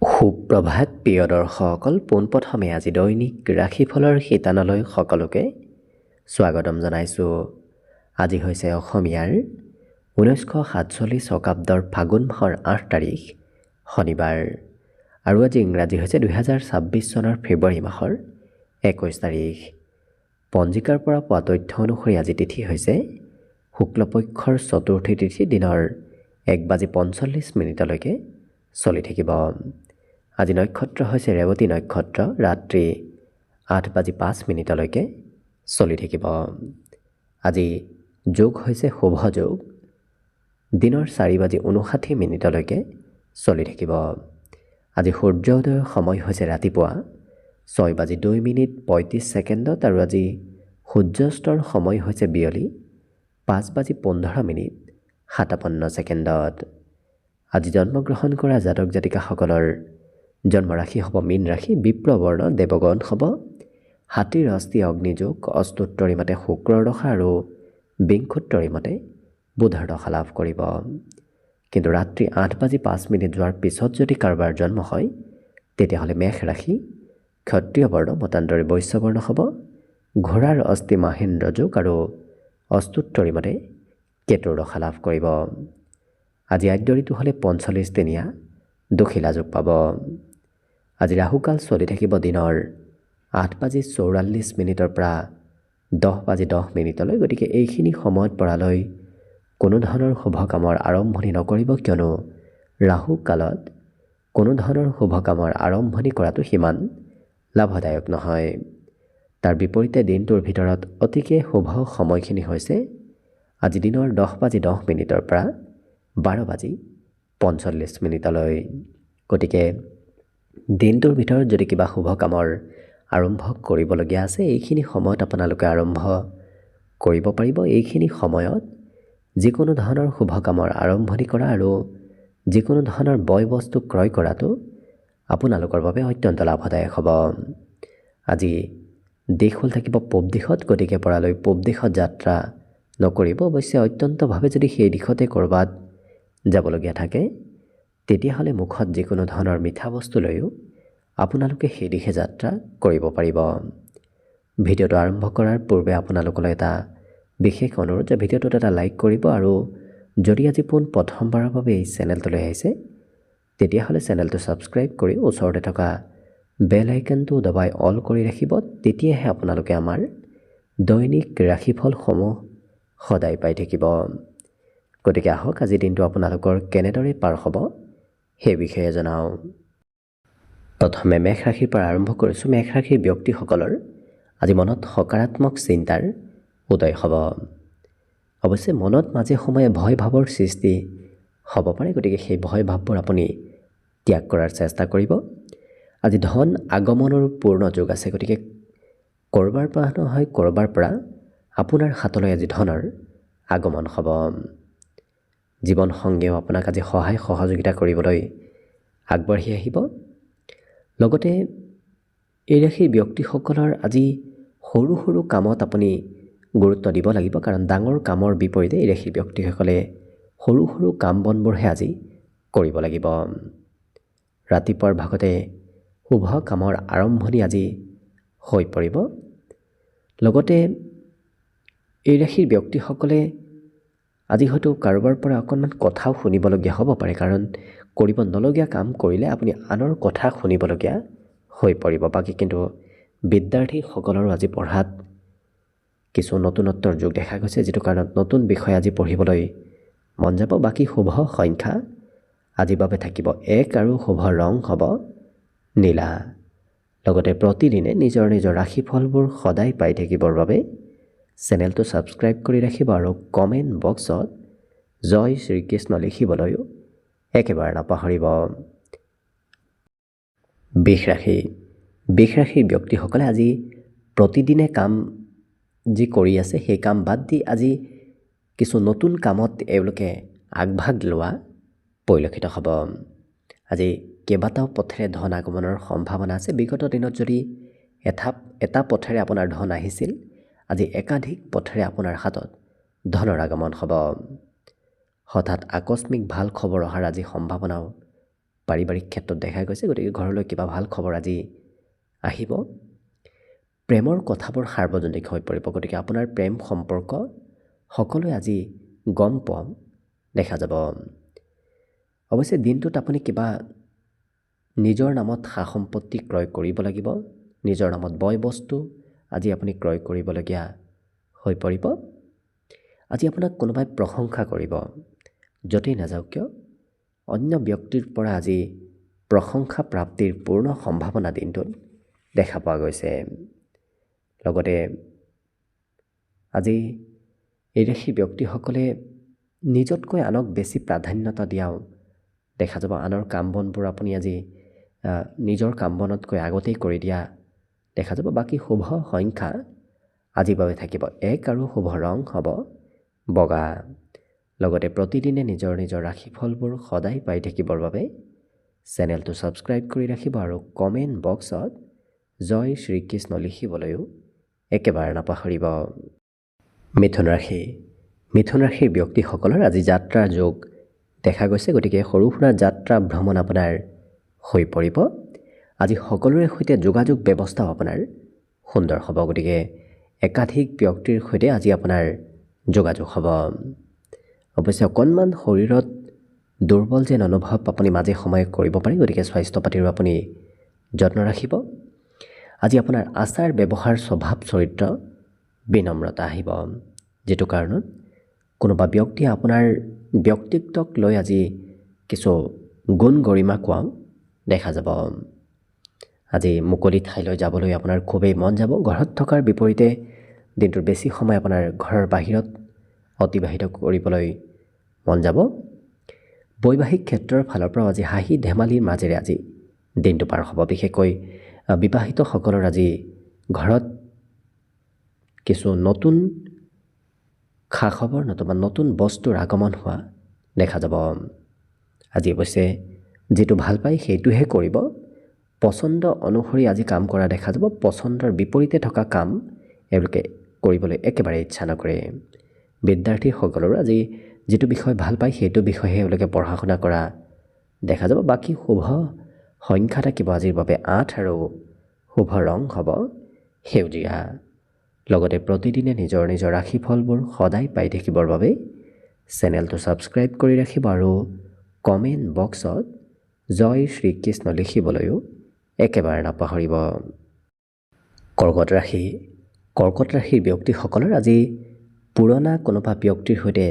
সুপ্ৰভাত প্ৰিয় দৰ্শকসকল, পোনপ্ৰথমে আজি দৈনিক ৰাশিফলৰ শিতানলৈ সকলোকে স্বাগতম জনাইছোঁ। আজি হৈছে অসমীয়াৰ 1947 শকাব্দৰ ফাগুন মাহৰ 8 তাৰিখ শনিবাৰ আৰু আজি ইংৰাজী হৈছে 2026 চনৰ ফেব্ৰুৱাৰী মাহৰ 21 তাৰিখ। পঞ্জিকাৰ পৰা পোৱা তথ্য অনুসৰি আজি তিথি হৈছে শুক্লপক্ষৰ চতুৰ্থী তিথি, দিনৰ 1:45 চলি থাকিব। আজি নক্ষত্ৰ হৈছে ৰেৱতী নক্ষত্ৰ, ৰাত্ৰি 8:05 চলি থাকিব। আজি যোগ হৈছে শুভ যোগ, দিনৰ 4:59 চলি থাকিব। আজি সূৰ্যোদয়ৰ সময় হৈছে ৰাতিপুৱা 6:02:35 আৰু আজি সূৰ্যাস্তৰ সময় হৈছে বিয়লি 5:15:57। আজি জন্মগ্ৰহণ কৰা জাতক জাতিকাসকলৰ জন্মৰাশি হ'ব মীন ৰাশি, বিপ্ৰবৰ্ণ দেৱগণ হ'ব, হাতীৰ অস্থি অগ্নিযোগ, অস্তুত্তৰী মতে শুক্ৰৰ দশা আৰু বিংশোত্তৰী মতে বুধৰ দশা লাভ কৰিব। কিন্তু ৰাত্ৰি 8:05 যোৱাৰ পিছত যদি কাৰোবাৰ জন্ম হয় তেতিয়াহ'লে মেষ ৰাশি, ক্ষত্ৰিয় বৰ্ণ, মতান্তৰী বৈশ্যবৰ্ণ হ'ব, ঘোঁৰাৰ অস্থি মাহেন্দ্ৰ যোগ আৰু অস্তুত্তৰী মতে কেতুৰ দশা লাভ কৰিব। আজি আদ্যৰিটো হ'লে 45 দিনীয়া দখিলা যোগ পাব। আজি ৰাহুকাল চলি থাকিব দিনৰ 8:44 পৰা 10:10। গতিকে এইখিনি সময়ত পৰালৈ কোনো ধৰণৰ শুভ কামৰ আৰম্ভণি নকৰিব, কিয়নো ৰাহু কালত কোনো ধৰণৰ শুভ কামৰ আৰম্ভণি কৰাটো সিমান লাভদায়ক নহয়। তাৰ বিপৰীতে দিনটোৰ ভিতৰত অতিকে শুভ সময়খিনি হৈছে আজি দিনৰ 10:10 পৰা 12:45। গতিকে দিনটোৰ ভিতৰত যদি কিবা শুভ কামৰ আৰম্ভ কৰিবলগীয়া আছে, এইখিনি সময়ত আপোনালোকে আৰম্ভ কৰিব পাৰিব। এইখিনি সময়ত যিকোনো ধৰণৰ শুভ কামৰ আৰম্ভণি কৰা আৰু যিকোনো ধৰণৰ বয় বস্তু ক্ৰয় কৰাটো আপোনালোকৰ বাবে অত্যন্ত লাভদায়ক হ'ব। আজি দিশ হ'ল থাকিব পূব দিশত, গতিকে পৰালৈ পূব দিশত যাত্ৰা নকৰিব। অৱশ্যে অত্যন্তভাৱে যদি সেই দিশতে ক'ৰবাত যাবলগীয়া থাকে তেতিয়াহ'লে মুখত যিকোনো ধৰণৰ মিঠা বস্তু লৈও আপোনালোকে সেই দিশে যাত্ৰা কৰিব পাৰিব। ভিডিঅ'টো আৰম্ভ কৰাৰ পূৰ্বে আপোনালোকলৈ এটা বিশেষ অনুৰোধ যে ভিডিঅ'টোত এটা লাইক কৰিব আৰু যদি আজি প্ৰথমবাৰৰ বাবে এই চেনেলটোলৈ আহিছে তেতিয়াহ'লে চেনেলটো ছাবস্ক্ৰাইব কৰি ওচৰতে থকা বেল আইকনটো দবাই অল কৰি ৰাখিব। তেতিয়াহে আপোনালোকে আমাৰ দৈনিক ৰাশিফলসমূহ সদায় পাই থাকিব। গতিকে আহক আজি দিনটো আপোনালোকৰ কেনেদৰে পাৰ হ'ব সেই বিষয়ে জনাওঁ। প্ৰথমে মেষ ৰাশিৰ পৰা আৰম্ভ কৰিছোঁ। মেষ ৰাশিৰ ব্যক্তিসকলৰ আজি মনত সকাৰাত্মক চিন্তাৰ উদয় হ'ব। অৱশ্যে মনত মাজে সময়ে ভয় ভাৱৰ সৃষ্টি হ'ব পাৰে, গতিকে সেই ভয় ভাৱবোৰ আপুনি ত্যাগ কৰাৰ চেষ্টা কৰিব। আজি ধন আগমনৰো পূৰ্ণ যোগ আছে, গতিকে ক'ৰবাৰ পৰা নহয় ক'ৰবাৰ পৰা আপোনাৰ হাতলৈ আজি ধনৰ আগমন হ'ব। জীৱন সংগীয়েও আপোনাক আজি সহায় সহযোগিতা কৰিবলৈ আগবাঢ়ি আহিব। লগতে এই ৰাশিৰ ব্যক্তিসকলৰ আজি সৰু সৰু কামত আপুনি গুৰুত্ব দিব লাগিব, কাৰণ ডাঙৰ কামৰ বিপৰীতে এই ৰাশিৰ ব্যক্তিসকলে সৰু সৰু কাম বনবোৰহে আজি কৰিব লাগিব। ৰাতিপুৱাৰ ভাগতে শুভ কামৰ আৰম্ভণি আজি হৈ পৰিব। লগতে এই ৰাশিৰ ব্যক্তিসকলে আজি হয়তো কাৰোবাৰ পৰা অকণমান কথাও শুনিবলগীয়া হ'ব পাৰে, কাৰণ কৰিব নলগীয়া কাম কৰিলে আপুনি আনৰ কথা শুনিবলগীয়া হৈ পৰিব। বাকী কিন্তু বিদ্যাৰ্থীসকলৰো আজি পঢ়াত কিছু নতুনত্বৰ যোগ দেখা গৈছে, যিটো কাৰণত নতুন বিষয় আজি পঢ়িবলৈ মন যাব। বাকী শুভ সংখ্যা আজিৰ বাবে থাকিব 1 আৰু শুভ ৰং হ'ব নীলা। লগতে প্ৰতিদিনে নিজৰ নিজৰ ৰাশিফলবোৰ সদায় পাই থাকিবৰ বাবে চেনেলটো ছাবস্ক্ৰাইব কৰি ৰাখিব আৰু কমেণ্ট বক্সত জয় শ্ৰীকৃষ্ণ লিখিবলৈও একেবাৰে নাপাহৰিব। বৃষ ৰাশিৰ ব্যক্তিসকলে আজি প্ৰতিদিনে কাম যি কৰি আছে সেই কাম বাদ দি আজি কিছু নতুন কামত এওঁলোকে আগভাগ লোৱা পৰিলক্ষিত হ'ব। আজি কেইবাটাও পথেৰে ধন আগমনৰ সম্ভাৱনা আছে। বিগত দিনত যদি এটা পথেৰে আপোনাৰ ধন আহিছিল, আজি একাধিক পথেৰে আপোনাৰ হাতত ধনৰ আগমন হ'ব। হঠাৎ আকস্মিক ভাল খবৰ অহাৰ আজি সম্ভাৱনাও পাৰিবাৰিক ক্ষেত্ৰত দেখা গৈছে, গতিকে ঘৰলৈ কিবা ভাল খবৰ আজি আহিব। প্ৰেমৰ কথাবোৰ সাৰ্বজনিক হৈ পৰিব, গতিকে আপোনাৰ প্ৰেম সম্পৰ্ক সকলোৱে আজি গম পোৱা দেখা যাব। অৱশ্যে দিনটোত আপুনি কিবা নিজৰ নামত সা সম্পত্তি ক্ৰয় কৰিব লাগিব, নিজৰ নামত বয় বস্তু আজি আপুনি ক্ৰয় কৰিবলগীয়া হৈ পৰিব। আজি আপোনাক কোনোবাই প্ৰশংসা কৰিব, য'তেই নাযাওক কিয় অন্য ব্যক্তিৰ পৰা আজি প্ৰশংসা প্ৰাপ্তিৰ পূৰ্ণ সম্ভাৱনা দিনটোত দেখা পোৱা গৈছে। লগতে আজি এই ৰাশি ব্যক্তিসকলে নিজতকৈ আনক বেছি প্ৰাধান্যতা দিয়াও দেখা যাব। আনৰ কাম বনবোৰ আপুনি আজি নিজৰ কাম বনতকৈ আগতেই কৰি দিয়া দেখা যাব। বাকী শুভ সংখ্যা আজিৰ বাবে থাকিব 1 আৰু শুভ ৰং হ'ব বগা। লগতে প্ৰতিদিনে নিজৰ নিজৰ ৰাশিফলবোৰ সদায় পাই থাকিবৰ বাবে চেনেলটো ছাবস্ক্ৰাইব কৰি ৰাখিব আৰু কমেণ্ট বক্সত জয় শ্ৰীকৃষ্ণ লিখিবলৈও একেবাৰে নাপাহৰিব। মিথুন ৰাশি। মিথুন ৰাশিৰ ব্যক্তিসকলৰ আজি যাত্ৰাৰ যোগ দেখা গৈছে, গতিকে সৰু সুৰা যাত্ৰা ভ্ৰমণ আপোনাৰ হৈ পৰিব। আজি সকলোৰে সৈতে যোগাযোগ ব্যৱস্থাও আপোনাৰ সুন্দৰ হ'ব, গতিকে একাধিক ব্যক্তিৰ সৈতে আজি আপোনাৰ যোগাযোগ হ'ব। অৱশ্যে অকণমান শৰীৰত দুৰ্বল যেন অনুভৱ আপুনি মাজে সময়ে কৰিব পাৰে, গতিকে স্বাস্থ্য পাতিৰো আপুনি যত্ন ৰাখিব। আজি আপোনাৰ আচাৰ ব্যৱহাৰ স্বভাৱ চৰিত্ৰ বিনম্ৰতা আহিব, যিটো কাৰণত কোনোবা ব্যক্তিয়ে আপোনাৰ ব্যক্তিত্বক লৈ আজি কিছু গুণ গৰিমা কোৱাও দেখা যাব। আজি মুকলি ঠাইলৈ যাবলৈ আপোনাৰ খুবেই মন যাব। ঘৰত থকাৰ বিপৰীতে দিনটোৰ বেছি সময় আপোনাৰ ঘৰৰ বাহিৰত অতিবাহিত কৰিবলৈ মন যাব। বৈবাহিক ক্ষেত্ৰৰ ফালৰ পৰাও আজি হাঁহি ধেমালিৰ মাজেৰে আজি দিনটো পাৰ হ'ব। বিশেষকৈ বিবাহিতসকলৰ আজি ঘৰত কিছু নতুন খা খবৰ নতুবা নতুন বস্তুৰ আগমন হোৱা দেখা যাব। আজি অৱশ্যে যিটো ভাল পায় সেইটোহে কৰিব। পচন্দ অনুসৰি আজি কাম কৰা দেখা যাব। পচন্দৰ বিপৰীতে থকা কাম এওঁলোকে কৰিবলৈ একেবাৰে ইচ্ছা নকৰে। বিদ্যাৰ্থীসকলৰো আজি যিটো বিষয় ভাল পায় সেইটো বিষয়েহে এওঁলোকে পঢ়া শুনা কৰা দেখা যাব। বাকী শুভ সংখ্যা থাকিব আজিৰ বাবে 8 আৰু শুভ ৰং হ'ব সেউজীয়া। লগতে প্ৰতিদিনে নিজৰ নিজৰ ৰাশিফলবোৰ সদায় পাই থাকিবৰ বাবে চেনেলটো ছাবস্ক্ৰাইব কৰি ৰাখিব আৰু কমেণ্ট বক্সত জয় শ্ৰীকৃষ্ণ লিখিবলৈও একেবাৰে নাপাহৰিব। কৰ্কট ৰাশি। কৰ্কট ৰাশিৰ ব্যক্তিসকলৰ আজি পুৰণা কোনোবা ব্যক্তিৰ সৈতে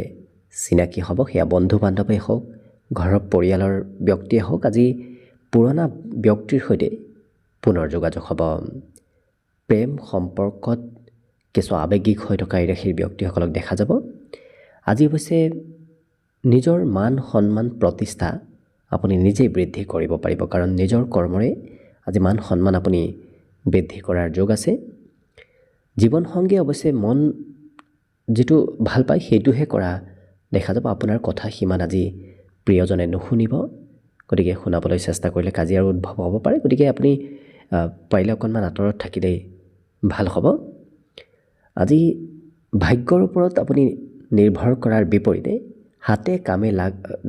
চিনাকি হ'ব, সেয়া বন্ধু বান্ধৱেই হওক ঘৰৰ পৰিয়ালৰ ব্যক্তিয়ে হওক। আজি পুৰণা ব্যক্তিৰ সৈতে পুনৰ যোগাযোগ হ'ব। প্ৰেম সম্পৰ্কত কিছু আৱেগিক হৈ থকা এই ৰাশিৰ ব্যক্তিসকলক দেখা যাব। আজি অৱশ্যে নিজৰ মান সন্মান প্ৰতিষ্ঠা আপুনি নিজেই বৃদ্ধি কৰিব পাৰিব, কাৰণ নিজৰ কৰ্মৰে আজি মান সন্মান আপুনি বৃদ্ধি কৰাৰ যোগ আছে। জীৱনসংগী অৱশ্যে মন যিটো ভাল পায় সেইটোহে কৰা দেখা যাব। আপোনাৰ কথা সিমান আজি প্ৰিয়জনে নুশুনিব, গতিকে শুনাবলৈ চেষ্টা কৰিলে কাজিয়াৰ উদ্ভৱ হ'ব পাৰে, গতিকে আপুনি পাৰিলে অকণমান আঁতৰত থাকিলেই ভাল হ'ব। আজি ভাগ্যৰ ওপৰত আপুনি নিৰ্ভৰ কৰাৰ বিপৰীতে হাতে কামে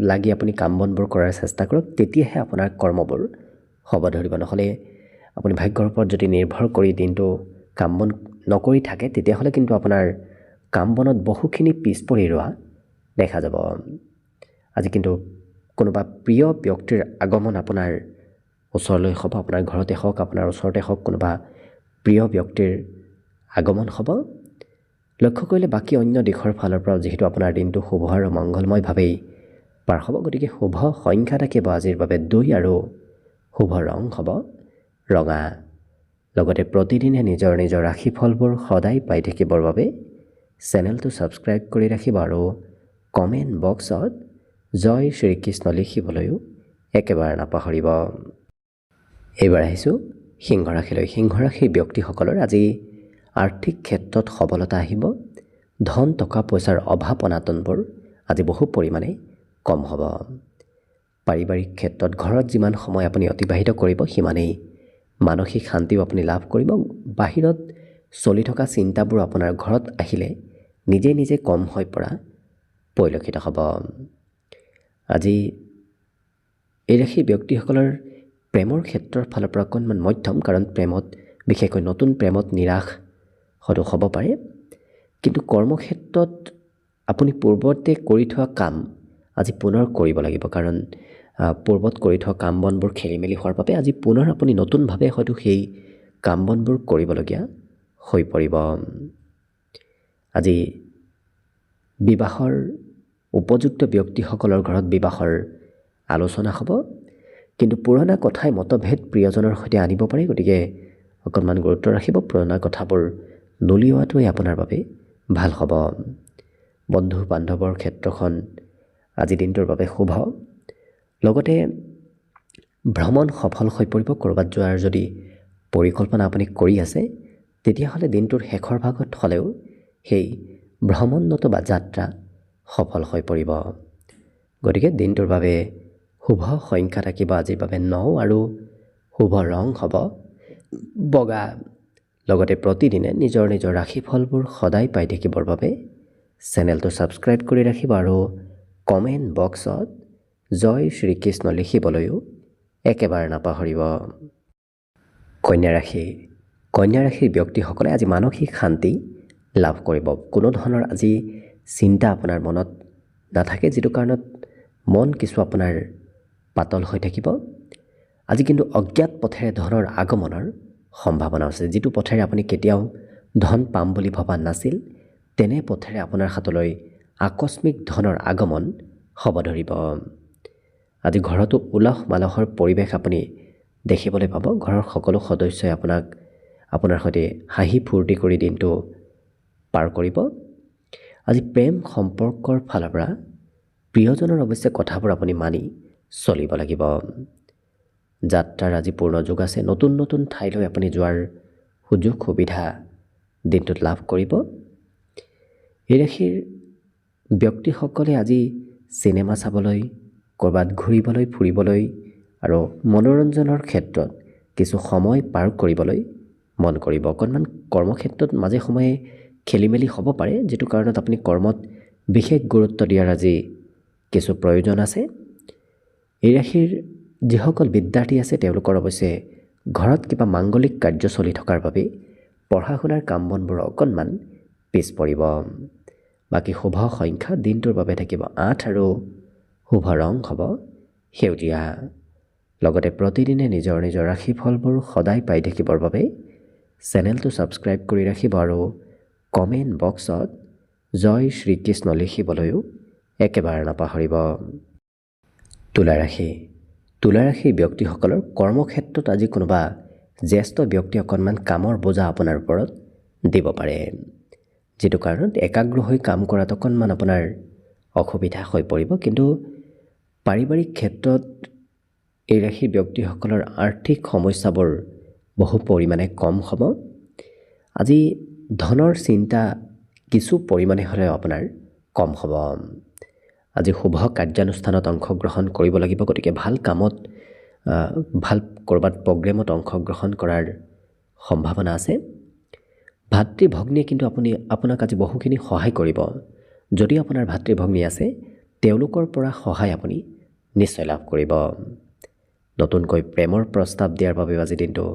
লাগি আপুনি কাম বনবোৰ কৰাৰ চেষ্টা কৰক, তেতিয়াহে আপোনাৰ কৰ্মবোৰ হ'ব ধৰিব। নহ'লে আপুনি ভাগ্যৰ ওপৰত যদি নিৰ্ভৰ কৰি দিনটো কাম বন নকৰি থাকে তেতিয়াহ'লে কিন্তু আপোনাৰ কাম বনত বহুখিনি পিছ পৰি ৰোৱা দেখা যাব। আজি কিন্তু কোনোবা প্ৰিয় ব্যক্তিৰ আগমন আপোনাৰ ওচৰলৈ হ'ব, আপোনাৰ ঘৰতে হওক আপোনাৰ ওচৰতে হওক কোনোবা প্ৰিয় ব্যক্তিৰ আগমন হ'ব। লক্ষ্য কৰিলে বাকী অন্য দিশৰ ফালৰ পৰাও যিহেতু আপোনাৰ দিনটো শুভ আৰু মংগলময়ভাৱেই পাৰ হ'ব, গতিকে শুভ সংখ্যা থাকিব আজিৰ বাবে 2 আৰু শুভ ৰং হ'ব ৰঙা। লগতে প্ৰতিদিনে নিজৰ নিজৰ ৰাশিফলবোৰ সদায় পাই থাকিবৰ বাবে চেনেলটো ছাবস্ক্ৰাইব কৰি ৰাখিব আৰু কমেণ্ট বক্সত জয় শ্ৰীকৃষ্ণ লিখিবলৈও একেবাৰে নাপাহৰিব। এইবাৰ আহিছোঁ সিংহ ৰাশিলৈ। সিংহ ৰাশিৰ ব্যক্তিসকলৰ আজি আৰ্থিক ক্ষেত্ৰত সবলতা আহিব। ধন টকা পইচাৰ অভাৱ অনাটনবোৰ আজি বহু পৰিমাণে কম হ'ব। পাৰিবাৰিক ক্ষেত্ৰত ঘৰত যিমান সময় আপুনি অতিবাহিত কৰিব সিমানেই মানসিক শান্তিও আপুনি লাভ কৰিব। বাহিৰত চলি থকা চিন্তাবোৰ আপোনাৰ ঘৰত আহিলে নিজে নিজে কম হৈ পৰা পৰিলক্ষিত হ'ব। আজি এই ৰাশিৰ ব্যক্তিসকলৰ প্ৰেমৰ ক্ষেত্ৰৰ ফালৰ পৰা অকণমান মধ্যম, কাৰণ প্ৰেমত বিশেষকৈ নতুন প্ৰেমত নিৰাশ হয়তো হ'ব পাৰে। কিন্তু কৰ্মক্ষেত্ৰত আপুনি পূৰ্বতে কৰি থোৱা কাম আজি পুনৰ কৰিব লাগিব, কাৰণ পূৰ্বত কৰি থোৱা কাম বনবোৰ খেলি মেলি হোৱাৰ বাবে আজি পুনৰ আপুনি নতুনভাৱে হয়তো সেই কাম বনবোৰ কৰিবলগীয়া হৈ পৰিব। আজি বিবাহৰ উপযুক্ত ব্যক্তিসকলৰ ঘৰত বিবাহৰ আলোচনা হ'ব, কিন্তু পুৰণা কথাই মতভেদ প্ৰিয়জনৰ সৈতে আনিব পাৰে। গতিকে অকণমান গুৰুত্ব ৰাখিব, পুৰণা কথাবোৰ নুলিওৱাটোৱে আপোনাৰ বাবে ভাল হ'ব। বন্ধু বান্ধৱৰ ক্ষেত্ৰখন আজি দিনটোৰ বাবে শুভ। লগতে ভ্ৰমণ সফল হৈ পৰিব। ক'ৰবাত যোৱাৰ যদি পৰিকল্পনা আপুনি কৰি আছে, তেতিয়াহ'লে দিনটোৰ শেষৰ ভাগত হ'লেও সেই ভ্ৰমণ নতুবা যাত্ৰা সফল হৈ পৰিব। গতিকে দিনটোৰ বাবে শুভ সংখ্যা থাকিব আজিৰ বাবে 9 আৰু শুভ ৰং হ'ব বগা। লগতে প্ৰতিদিনে নিজৰ নিজৰ ৰাশিফলবোৰ সদায় পাই থাকিবৰ বাবে চেনেলটো ছাবস্ক্ৰাইব কৰি ৰাখিব আৰু কমেণ্ট বক্সত জয় শ্ৰীকৃষ্ণ লিখিবলৈও একেবাৰে নাপাহৰিব। কন্যা ৰাশি। কন্যা ৰাশিৰ ব্যক্তিসকলে আজি মানসিক শান্তি লাভ কৰিব। কোনো ধৰণৰ আজি চিন্তা আপোনাৰ মনত নাথাকে, যিটো কাৰণত মন কিছু আপোনাৰ পাতল হৈ থাকিব। আজি কিন্তু অজ্ঞাত পথেৰে ধনৰ আগমনৰ সম্ভাৱনা আছে। যিটো পথেৰে আপুনি কেতিয়াও ধন পাম বুলি ভবা নাছিল, তেনে পথেৰে আপোনাৰ হাতলৈ আকস্মিক ধনৰ আগমন হ'ব ধৰিব। আজি ঘৰতো উলহ মালহৰ পৰিৱেশ আপুনি দেখিবলৈ পাব। ঘৰৰ সকলো সদস্যই আপোনাৰ সৈতে হাঁহি ফূৰ্তি কৰি দিনটো পাৰ কৰিব। আজি প্ৰেম সম্পৰ্কৰ ফালৰ পৰা প্ৰিয়জনৰ অৱশ্যে কথাবোৰ আপুনি মানি চলিব লাগিব। যাত্ৰাৰ আজি পূৰ্ণ যোগ আছে। নতুন নতুন ঠাইলৈ আপুনি যোৱাৰ সুযোগ সুবিধা দিনটোত লাভ কৰিব। এই ৰাশিৰ ব্যক্তিসকলে আজি চিনেমা চাবলৈ, ক'ৰবাত ঘূৰিবলৈ ফুৰিবলৈ আৰু মনোৰঞ্জনৰ ক্ষেত্ৰত কিছু সময় পাৰ কৰিবলৈ মন কৰিব। অকণমান কৰ্মক্ষেত্ৰত মাজে সময়ে খেলি মেলি হ'ব পাৰে, যিটো কাৰণত আপুনি কৰ্মত বিশেষ গুৰুত্ব দিয়াৰ আজি কিছু প্ৰয়োজন আছে। এই ৰাশিৰ যিসকল বিদ্যাৰ্থী আছে, তেওঁলোকৰ অৱশ্যে ঘৰত কিবা মাংগলিক কাৰ্য চলি থকাৰ বাবে পঢ়া শুনাৰ কাম বনবোৰ অকণমান পিছ পৰিব। বাকী শুভ সংখ্যা দিনটোৰ বাবে থাকিব 8 আৰু শুভ ৰং হ'ব সেউজীয়া। লগতে প্ৰতিদিনে নিজৰ নিজৰ ৰাশিফলবোৰ সদায় পাই থাকিবৰ বাবে চেনেলটো ছাবস্ক্ৰাইব কৰি ৰাখিব আৰু কমেণ্ট বক্সত জয় শ্ৰীকৃষ্ণ লিখিবলৈও একেবাৰে নাপাহৰিব। তুলা ৰাশি। তুলা ৰাশিৰ ব্যক্তিসকলৰ কৰ্মক্ষেত্ৰত আজি কোনোবা জ্যেষ্ঠ ব্যক্তি অকণমান কামৰ বোজা আপোনাৰ ওপৰত দিব পাৰে, যিটো কাৰণত একাগ্ৰ হৈ কাম কৰাত অকণমান আপোনাৰ অসুবিধা হৈ পৰিব। কিন্তু পাৰিবাৰিক ক্ষেত্ৰত এই ৰাশিৰ ব্যক্তিসকলৰ আৰ্থিক সমস্যাবোৰ বহু পৰিমাণে কম হ'ব। আজি ধনৰ চিন্তা কিছু পৰিমাণে হ'লেও আপোনাৰ কম হ'ব। আজি শুভ কাৰ্যানুষ্ঠানত অংশগ্ৰহণ কৰিব লাগিব। গতিকে ভাল কামত, ভাল ক'ৰবাত প্ৰগ্ৰেমত অংশগ্ৰহণ কৰাৰ সম্ভাৱনা আছে। ভাতৃ ভগ্নীয়ে কিন্তু আপোনাক আজি বহুখিনি সহায় কৰিব। যদি আপোনাৰ ভাতৃ ভগ্নী আছে, তেওঁলোকৰ পৰা সহায় আপুনি নিশ্চয় লাভ কৰিব। নতুনকৈ প্ৰেমৰ প্ৰস্তাৱ দিয়াৰ বাবে আজি দিনটো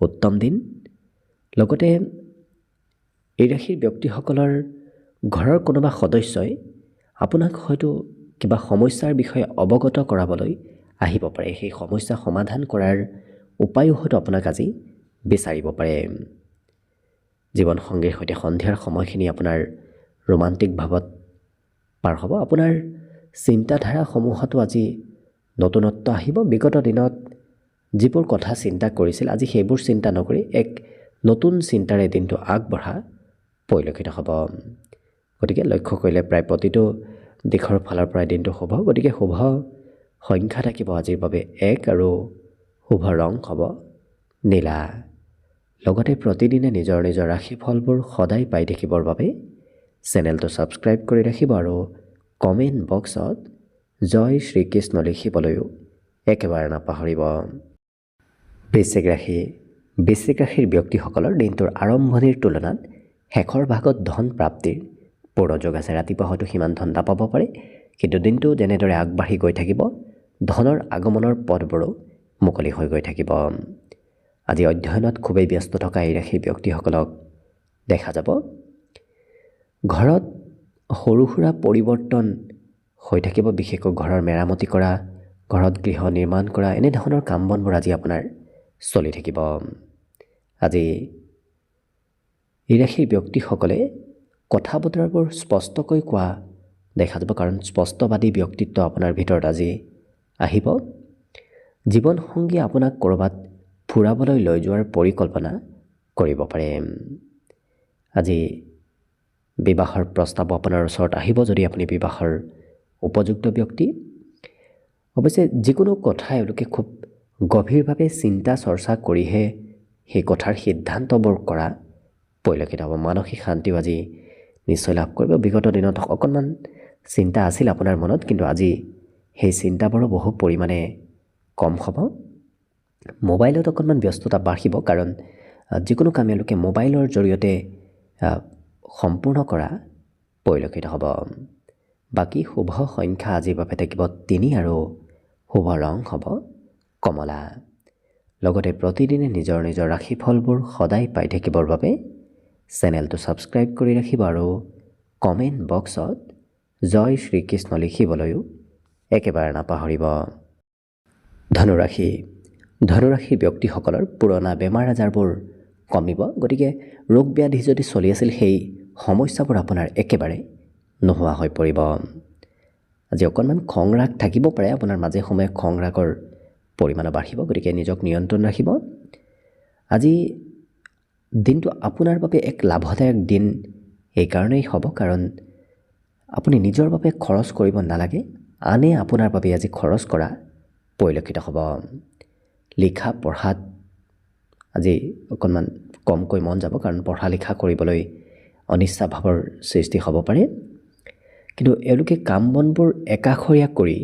উত্তম দিন। লগতে এই ৰাশিৰ ব্যক্তিসকলৰ ঘৰৰ কোনোবা সদস্যই আপোনাক হয়তো কিবা সমস্যাৰ বিষয়ে অৱগত কৰাবলৈ আহিব পাৰে। সেই সমস্যা সমাধান কৰাৰ উপায়ো হয়তো আপোনাক আজি বিচাৰিব পাৰে। জীৱনসংগীৰ সৈতে সন্ধিয়াৰ সময়খিনি আপোনাৰ ৰোমান্টিক ভাৱত পাৰ হ'ব। আপোনাৰ চিন্তাধাৰাসমূহতো আজি নতুনত্ব আহিব। বিগত দিনত যিবোৰ কথা চিন্তা কৰিছিল, আজি সেইবোৰ চিন্তা নকৰি এক নতুন চিন্তাৰে দিনটো আগবঢ়া পৰিলক্ষিত হ'ব। গতিকে লক্ষ্য কৰিলে প্ৰায় প্ৰতিটো দিশৰ ফালৰ পৰাই দিনটো শুভ। গতিকে শুভ সংখ্যা থাকিব আজিৰ বাবে 1 আৰু শুভ ৰং হ'ব নীলা। লগতে প্ৰতিদিনে নিজৰ নিজৰ ৰাশিফলবোৰ সদায় পাই থাকিবৰ বাবে চেনেলটো ছাবস্ক্ৰাইব কৰি ৰাখিব আৰু কমেণ্ট বক্সত জয় শ্ৰীকৃষ্ণ লিখিবলৈও একেবাৰে নাপাহৰিব। বৃশ্চিক ৰাশি। বৃশ্চিক ৰাশিৰ ব্যক্তিসকলৰ দিনটোৰ আৰম্ভণিৰ তুলনাত শেষৰ ভাগত ধন প্ৰাপ্তিৰ পূৰ্ণ যোগ আছে। ৰাতিপুৱা হয়তো সিমান ধন নাপাব পাৰে, কিন্তু দিনটো যেনেদৰে আগবাঢ়ি গৈ থাকিব ধনৰ আগমনৰ পথবোৰো মুকলি হৈ গৈ থাকিব। আজি অধ্যয়নত খুবেই ব্যস্ত থকা এই ৰাশিৰ ব্যক্তিসকলক দেখা যাব। ঘৰত সৰু সুৰা পৰিৱৰ্তন হৈ থাকিব, বিশেষকৈ ঘৰৰ মেৰামতি কৰা, ঘৰত গৃহ নিৰ্মাণ কৰা, এনেধৰণৰ কাম বনবোৰ আজি আপোনাৰ চলি থাকিব। আজি এই ৰাশিৰ ব্যক্তিসকলে কথা বতৰাবোৰ স্পষ্টকৈ কোৱা দেখা যাব, কাৰণ স্পষ্টবাদী ব্যক্তিত্ব আপোনাৰ ভিতৰত আজি আহিব। জীৱনসংগীয়ে আপোনাক ক'ৰবাত ফুৰাবলৈ লৈ যোৱাৰ পৰিকল্পনা কৰিব পাৰে। আজি বিবাহৰ প্ৰস্তাৱ আপোনাৰ ওচৰত আহিব, যদি আপুনি বিবাহৰ উপযুক্ত ব্যক্তি। অৱশ্যে যিকোনো কথা এওঁলোকে খুব গভীৰভাৱে চিন্তা চৰ্চা কৰিহে সেই কথাৰ সিদ্ধান্তবোৰ কৰা পৰিলক্ষিত হ'ব। মানসিক শান্তিও আজি নিশ্চয় লাভ কৰিব। বিগত দিনত অকণমান চিন্তা আছিল আপোনাৰ মনত, কিন্তু আজি সেই চিন্তাবোৰো বহু পৰিমাণে কম হ'ব। মোবাইলত অকণমান ব্যস্ততা বাঢ়িব, কাৰণ যিকোনো কাম এওঁলোকে মোবাইলৰ জৰিয়তে সম্পূৰ্ণ কৰা পৰিলক্ষিত হ'ব। বাকী শুভ সংখ্যা আজিৰ বাবে থাকিব 3 আৰু শুভ ৰং হ'ব কমলা। লগতে প্ৰতিদিনে নিজৰ নিজৰ ৰাশিফলবোৰ সদায় পাই থাকিবৰ বাবে চেনেলটো ছাবস্ক্ৰাইব কৰি ৰাখিব আৰু কমেণ্ট বক্সত জয় শ্ৰীকৃষ্ণ লিখিবলৈও একেবাৰে নাপাহৰিব। ধনুৰাশি ব্যক্তিসকলৰ পুৰণা বেমাৰ আজাৰবোৰ কমিব। গতিকে ৰোগ ব্যাধি যদি চলি আছিল, সেই সমস্যাবোৰ আপোনাৰ একেবাৰে নোহোৱা হৈ পৰিব। আজি অকণমান খং ৰাগ থাকিব পাৰে, আপোনাৰ মাজে সময়ে খং ৰাগৰ পৰিমাণো বাঢ়িব, গতিকে নিজক নিয়ন্ত্ৰণ ৰাখিব। আজি দিনটো আপোনাৰ বাবে এক লাভদায়ক দিন এইকাৰণেই হ'ব, কাৰণ আপুনি নিজৰ বাবে খৰচ কৰিব নালাগে, আনে আপোনাৰ বাবে আজি খৰচ কৰা পৰিলক্ষিত হ'ব। লিখা পঢ়াত আজি অকণমান কমকৈ মন যাব, কাৰণ পঢ়া লিখা কৰিবলৈ অনিচ্ছা ভাৱৰ সৃষ্টি হ'ব পাৰে। কিন্তু এওঁলোকে কাম বনবোৰ একাষৰীয়া কৰি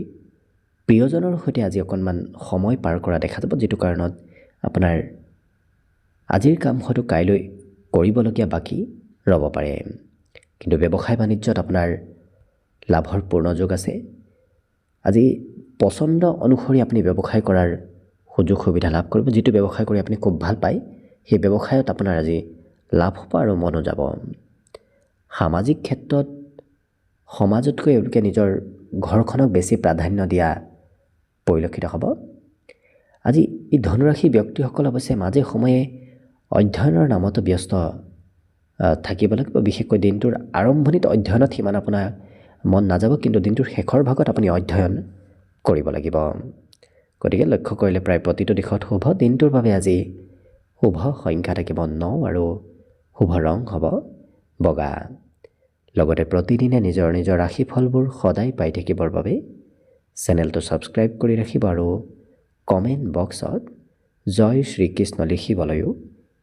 প্ৰিয়জনৰ সৈতে আজি অকণমান সময় পাৰ কৰা দেখা যাব, যিটো কাৰণত আপোনাৰ আজিৰ কাম হয়তো কাইলৈ কৰিবলগীয়া বাকী ৰ'ব পাৰে। কিন্তু ব্যৱসায় বাণিজ্যত আপোনাৰ লাভৰ পূৰ্ণ যোগ আছে। আজি পচন্দ অনুসৰি আপুনি ব্যৱসায় কৰাৰ সুযোগ সুবিধা লাভ কৰিব। যিটো ব্যৱসায় কৰি আপুনি খুব ভাল পায়, সেই ব্যৱসায়ত আপোনাৰ আজি লাভ হ'ব আৰু মনো যাব। সামাজিক ক্ষেত্ৰত সমাজতকৈ এওঁলোকে নিজৰ ঘৰখনক বেছি প্ৰাধান্য দিয়া পৰিলক্ষিত হ'ব। আজি এই ধনুৰাশি ব্যক্তিসকল অৱশ্যে মাজে সময়ে অধ্যয়নৰ নামতো ব্যস্ত থাকিব লাগিব। বিশেষকৈ দিনটোৰ আৰম্ভণিত অধ্যয়নত সিমান আপোনাৰ মন নাযাব, কিন্তু দিনটোৰ শেষৰ ভাগত আপুনি অধ্যয়ন কৰিব লাগিব। গতিকে লক্ষ্য কৰিলে প্ৰায় প্ৰতিটো দিশত শুভ। দিনটোৰ বাবে আজি শুভ সংখ্যা থাকিব 9 আৰু শুভ ৰং হ'ব বগা। লগতে প্ৰতিদিনে নিজৰ নিজৰ ৰাশিফলবোৰ সদায় পাই থাকিবৰ বাবে চেনেলটো ছাবস্ক্ৰাইব কৰি ৰাখিব আৰু কমেণ্ট বক্সত জয় শ্ৰীকৃষ্ণ লিখিবলৈও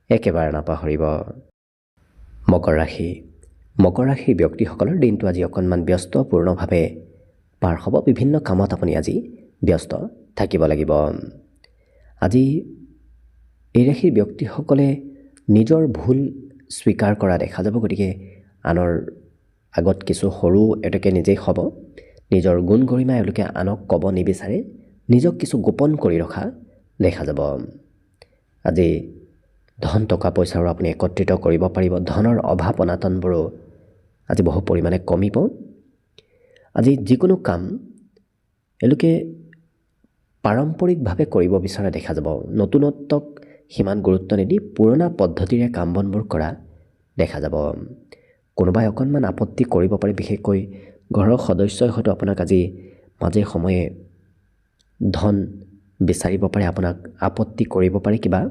একেবাৰে নাপাহৰিব। মকৰ ৰাশিৰ ব্যক্তিসকলৰ দিনটো আজি অকণমান ব্যস্তপূৰ্ণভাৱে পাৰ হ'ব। বিভিন্ন কামত আপুনি আজি ব্যস্ত থাকিব লাগিব। আজি এই ৰাশিৰ ব্যক্তিসকলে নিজৰ ভুল স্বীকাৰ কৰা দেখা যাব, গতিকে আনৰ আগত কিছু সৰু এওঁলোকে নিজেই হ'ব। নিজৰ গুণ গৰিমা এওঁলোকে আনক ক'ব নিবিচাৰে, নিজক কিছু গোপন কৰি ৰখা দেখা যাব। আজি ধন টকা পইচাৰো আপুনি একত্ৰিত কৰিব পাৰিব। ধনৰ অভাৱ অনাটনবোৰো আজি বহু পৰিমাণে কমিব। আজি যিকোনো কাম এওঁলোকে পাৰম্পৰিকভাৱে কৰিব বিচৰা দেখা যাব। নতুনত্বক সিমান গুৰুত্ব নিদি পুৰণা পদ্ধতিৰে কাম বনবোৰ কৰা দেখা যাব। কোনোবাই অকণমান আপত্তি কৰিব পাৰে, বিশেষকৈ ঘৰৰ সদস্যই হয়তো আপোনাক আজি মাজে সময়ে ধন বিচাৰিব পাৰে, আপোনাক আপত্তি কৰিব পাৰে কিবা।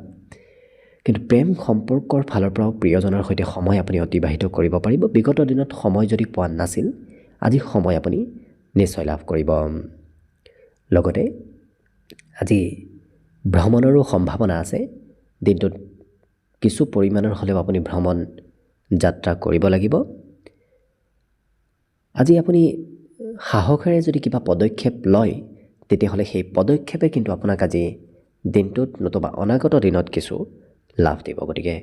কিন্তু প্ৰেম সম্পৰ্কৰ ফালৰ পৰাও প্ৰিয়জনৰ সৈতে সময় আপুনি অতিবাহিত কৰিব পাৰিব। বিগত দিনত সময় যদি পোৱা নাছিল, আজি সময় আপুনি নিশ্চয় লাভ কৰিব। লগতে আজি ভ্ৰমণৰো সম্ভাৱনা আছে। দিনটোত কিছু পৰিমাণৰ হ'লেও আপুনি ভ্ৰমণ যাত্ৰা কৰিব লাগিব। আজি আপুনি সাহসেৰে যদি কিবা পদক্ষেপ লয়, তেতিয়াহ'লে সেই পদক্ষেপে কিন্তু আপোনাক আজি দিনটোত নতুবা অনাগত দিনত কিছু লাভ দিব। গতিকে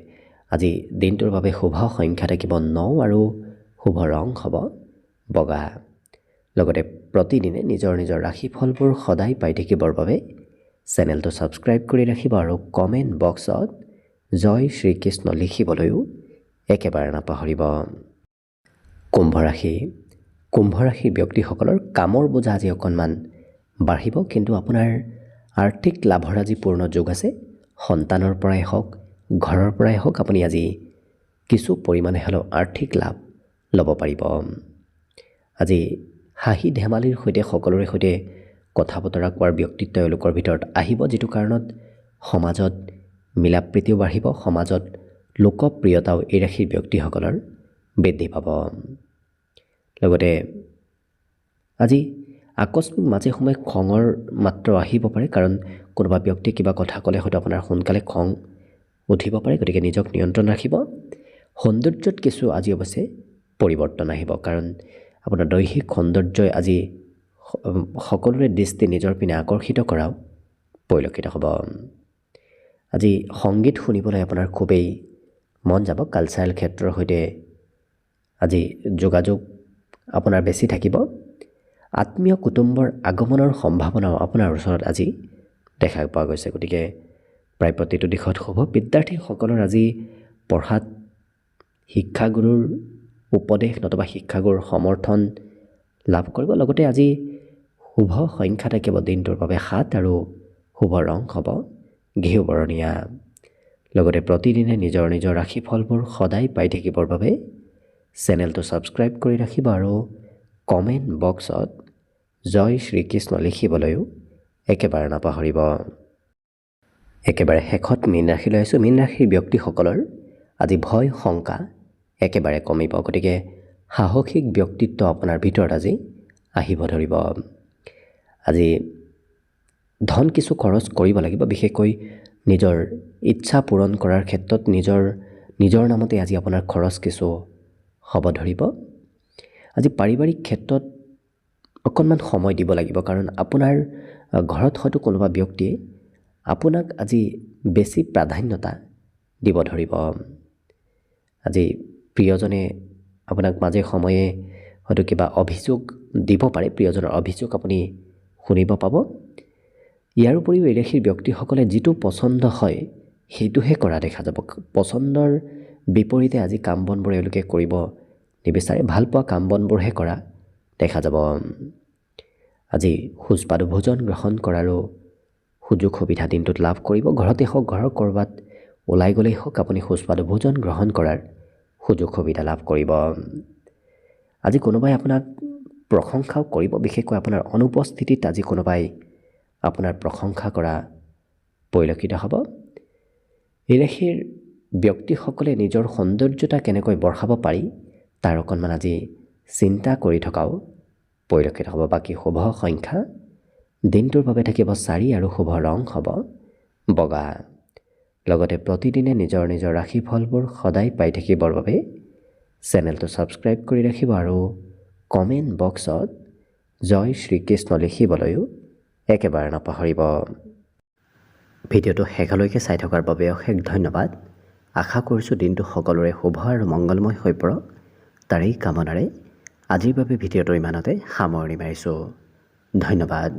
আজি দিনটোৰ বাবে শুভ সংখ্যা থাকিব 9 আৰু শুভ ৰং হ'ব বগা। লগতে প্ৰতিদিনে নিজৰ নিজৰ ৰাশিফলবোৰ সদায় পাই থাকিবৰ বাবে চেনেলটো ছাবস্ক্ৰাইব কৰি ৰাখিব আৰু কমেণ্ট বক্সত জয় শ্ৰীকৃষ্ণ লিখিবলৈও একেবাৰে নাপাহৰিব। কুম্ভ ৰাশি। কুম্ভ ৰাশিৰ ব্যক্তিসকলৰ কামৰ বোজা আজি অকণমান বাঢ়িব, কিন্তু আপোনাৰ আৰ্থিক লাভৰ আজি পূৰ্ণ যোগ আছে। সন্তানৰ পৰাই হওক, ঘৰৰ পৰাই হওক, আপুনি আজি কিছু পৰিমাণে হ'লেও আৰ্থিক লাভ ল'ব পাৰিব। আজি হাঁহি ধেমালিৰ সৈতে সকলোৰে সৈতে কথা বতৰা কোৱাৰ ব্যক্তিত্ব এওঁলোকৰ ভিতৰত আহিব, যিটো কাৰণত সমাজত মিলা প্ৰীতিও বাঢ়িব, সমাজত লোকপ্ৰিয়তাও এই ৰাশিৰ ব্যক্তিসকলৰ বৃদ্ধি পাব। লগতে আজি আকস্মিক মাজে সময়ে খঙৰ মাত্ৰ আহিব পাৰে, কাৰণ কোনোবা ব্যক্তিয়ে কিবা কথা ক'লে হয়তো আপোনাৰ সোনকালে খং উঠিব পাৰে, গতিকে নিজক নিয়ন্ত্ৰণ ৰাখিব। সৌন্দৰ্যত কিছু আজি অৱশ্যে পৰিৱৰ্তন আহিব, কাৰণ আপোনাৰ দৈহিক সৌন্দৰ্যই আজি সকলোৰে দৃষ্টি নিজৰ পিনে আকৰ্ষিত কৰাও পৰিলক্ষিত হ'ব। আজি সংগীত শুনিবলৈ আপোনাৰ খুবেই মন যাব। কালচাৰেল ক্ষেত্ৰৰ সৈতে আজি যোগাযোগ আপোনাৰ বেছি থাকিব। আত্মীয় কুটুম্বৰ আগমনৰ সম্ভাৱনাও আপোনাৰ ওচৰত আজি দেখা পোৱা গৈছে, গতিকে প্ৰায় প্ৰতিটো দিশত শুভ। বিদ্যাৰ্থীসকলৰ আজি পঢ়াত শিক্ষাগুৰুৰ উপদেশ নতুবা শিক্ষাগুৰুৰ সমৰ্থন লাভ কৰিব। লগতে আজি শুভ সংখ্যা থাকিব দিনটোৰ বাবে 7 আৰু শুভ ৰং হ'ব ঘিউ বৰণীয়া। লগতে প্ৰতিদিনে নিজৰ নিজৰ ৰাশিফলবোৰ সদায় পাই থাকিবৰ বাবে চেনেলটো ছাবস্ক্ৰাইব কৰি ৰাখিব আৰু কমেণ্ট বক্সত জয় শ্ৰীকৃষ্ণ লিখিবলৈও একেবাৰে নাপাহৰিব। একেবাৰে শেষত মীন ৰাশিলৈ আহিছোঁ। মীন ৰাশিৰ ব্যক্তিসকলৰ আজি ভয় শংকা একেবাৰে কমিব, গতিকে সাহসিক ব্যক্তিত্ব আপোনাৰ ভিতৰত আজি আহিব ধৰিব। আজি ধন কিছু খৰচ কৰিব লাগিব, বিশেষকৈ নিজৰ ইচ্ছা পূৰণ কৰাৰ ক্ষেত্ৰত নিজৰ নামতে আজি আপোনাৰ খৰচ কিছু হ'ব ধৰিব। আজি পাৰিবাৰিক ক্ষেত্ৰত অকণমান সময় দিব লাগিব, কাৰণ আপোনাৰ ঘৰত হয়তো কোনোবা ব্যক্তিয়ে আপোনাক আজি বেছি প্ৰাধান্যতা দিব ধৰিব। আজি প্ৰিয়জনে আপোনাক মাজে সময়ে হয়তো কিবা অভিযোগ দিব পাৰে, প্ৰিয়জনৰ অভিযোগ আপুনি শুনিব পাব। ইয়াৰ উপৰিও এই ৰাশিৰ ব্যক্তিসকলে যিটো পচন্দ হয় সেইটোহে কৰা দেখা যাব। পচন্দৰ বিপৰীতে আজি কাম বনবোৰ এওঁলোকে কৰিব নিবিচাৰে, ভাল পোৱা কাম বনবোৰহে কৰা দেখা যাব। আজি সুস্বাদু ভোজন গ্ৰহণ কৰাৰো সুযোগ সুবিধা দিনটোত লাভ কৰিব। ঘৰতে হওক, ঘৰৰ ক'ৰবাত ওলাই গ'লেই হওক, আপুনি সুস্বাদু ভোজন গ্ৰহণ কৰাৰ সুযোগ সুবিধা লাভ কৰিব। আজি কোনোবাই আপোনাক প্ৰশংসাও কৰিব, বিশেষকৈ আপোনাৰ অনুপস্থিতিত আজি কোনোবাই আপোনাৰ প্ৰশংসা কৰা পৰিলক্ষিত হ'ব। এই ৰাশিৰ ব্যক্তিসকলে নিজৰ সৌন্দৰ্যতা কেনেকৈ বঢ়াব পাৰি তাৰ অকণমান আজি চিন্তা কৰি থকাও পৰিলক্ষিত হ'ব। বাকী শুভ সংখ্যা দিনটোৰ বাবে থাকিব 4 আৰু শুভ ৰং হ'ব বগা। লগতে প্ৰতিদিনে নিজৰ নিজৰ ৰাশিফলবোৰ সদায় পাই থাকিবৰ বাবে চেনেলটো ছাবস্ক্ৰাইব কৰি ৰাখিব আৰু কমেণ্ট বক্সত জয় শ্ৰীকৃষ্ণ লিখিবলৈও একেবাৰে নাপাহৰিব। ভিডিঅ'টো শেষলৈকে চাই থকাৰ বাবে অশেষ ধন্যবাদ। আশা কৰিছোঁ দিনটো সকলোৰে শুভ আৰু মংগলময় হৈ পৰক, তাৰেই কামনাৰে আজিৰ বাবে ভিডিঅ'টো ইমানতে সামৰণি মাৰিছোঁ। ধন্যবাদ।